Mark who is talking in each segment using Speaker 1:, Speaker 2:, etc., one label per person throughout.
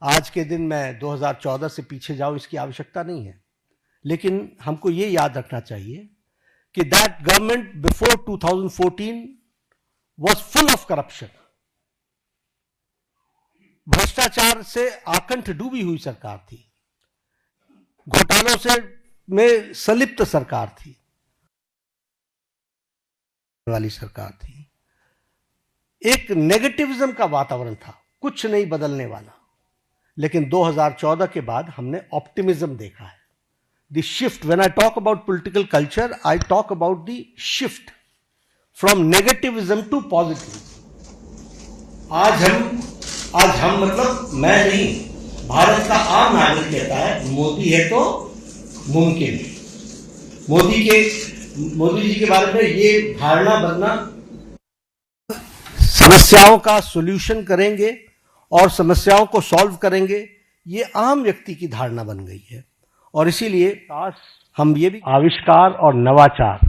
Speaker 1: आज के दिन मैं 2014 से पीछे जाऊं इसकी आवश्यकता नहीं है, लेकिन हमको ये याद रखना चाहिए कि that government before 2014 was full of corruption. भ्रष्टाचार से आकंठ डूबी हुई सरकार थी, घोटालों से में संलिप्त सरकार थी, वाली सरकार थी। एक नेगेटिविज्म का वातावरण था, कुछ नहीं बदलने वाला। लेकिन 2014 के बाद हमने ऑप्टिमिज्म देखा है। The shift, when I talk about political culture, I talk about the shift from negativism to positive. आज हम मतलब मैं नहीं, भारत का आम नागरिक कहता है मोदी है तो मुमकिन है। मोदी जी के बारे में ये धारणा बनना, समस्याओं का सॉल्यूशन करेंगे और समस्याओं को सॉल्व करेंगे, ये आम व्यक्ति की धारणा बन गई है। और इसीलिए हम ये भी, आविष्कार और नवाचार,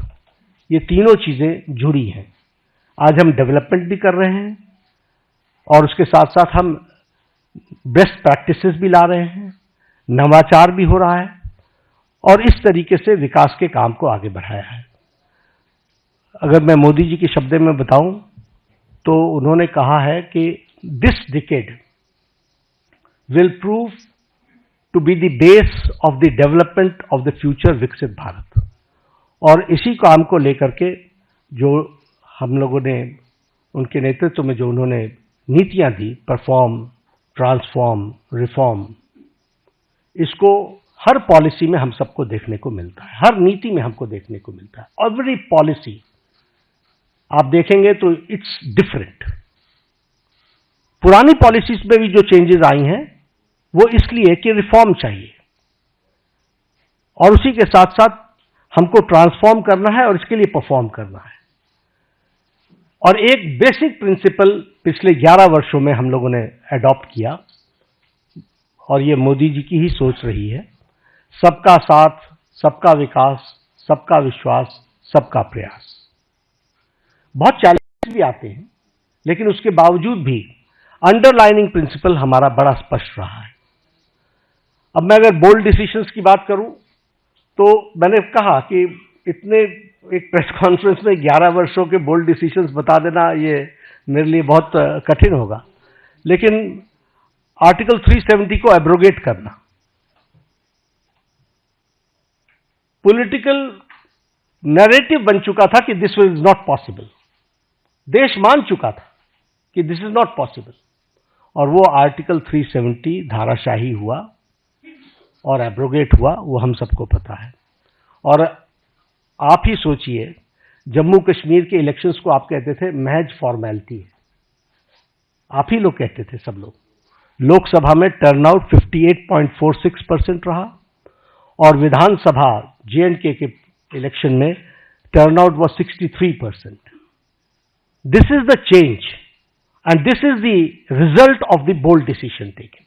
Speaker 1: ये तीनों चीजें जुड़ी हैं। आज हम डेवलपमेंट भी कर रहे हैं और उसके साथ साथ हम बेस्ट प्रैक्टिसेस भी ला रहे हैं, नवाचार भी हो रहा है और इस तरीके से विकास के काम को आगे बढ़ाया है। अगर मैं मोदी जी के शब्दों में बताऊं तो उन्होंने कहा है कि this decade will prove to be the base of the development of the future विकसित भारत। और इसी काम को लेकर के जो हम लोगों ने उनके नेतृत्व में जो उन्होंने नीतियां दी, परफॉर्म, ट्रांसफॉर्म, रिफॉर्म, इसको हर पॉलिसी में हम सबको देखने को मिलता है, हर नीति में हमको देखने को मिलता है। एवरी पॉलिसी आप देखेंगे तो इट्स डिफरेंट। पुरानी पॉलिसीज में भी जो चेंजेस आई हैं वो इसलिए कि रिफॉर्म चाहिए और उसी के साथ साथ हमको ट्रांसफॉर्म करना है और इसके लिए परफॉर्म करना है। और एक बेसिक प्रिंसिपल पिछले 11 वर्षों में हम लोगों ने अडॉप्ट किया और ये मोदी जी की ही सोच रही है, सबका साथ, सबका विकास, सबका विश्वास, सबका प्रयास। बहुत चैलेंज भी आते हैं, लेकिन उसके बावजूद भी अंडरलाइनिंग प्रिंसिपल हमारा बड़ा स्पष्ट रहा है। अब मैं अगर बोल्ड डिसीजंस की बात करूं तो मैंने कहा कि इतने एक प्रेस कॉन्फ्रेंस में 11 वर्षों के बोल्ड डिसीजंस बता देना ये मेरे लिए बहुत कठिन होगा, लेकिन आर्टिकल 370 को एब्रोगेट करना, पॉलिटिकल नैरेटिव बन चुका था कि दिस इज नॉट पॉसिबल। देश मान चुका था कि दिस इज नॉट पॉसिबल और वो आर्टिकल 370 धाराशाही हुआ और एब्रोगेट हुआ, वो हम सबको पता है। और आप ही सोचिए, जम्मू कश्मीर के इलेक्शंस को आप कहते थे महज फॉर्मेलिटी है, आप ही लोग कहते थे, सब लोग। लोकसभा में टर्नआउट 58.46% रहा और विधानसभा J&K के इलेक्शन में turnout was 63%। This is the change and this is the result of the bold decision taken.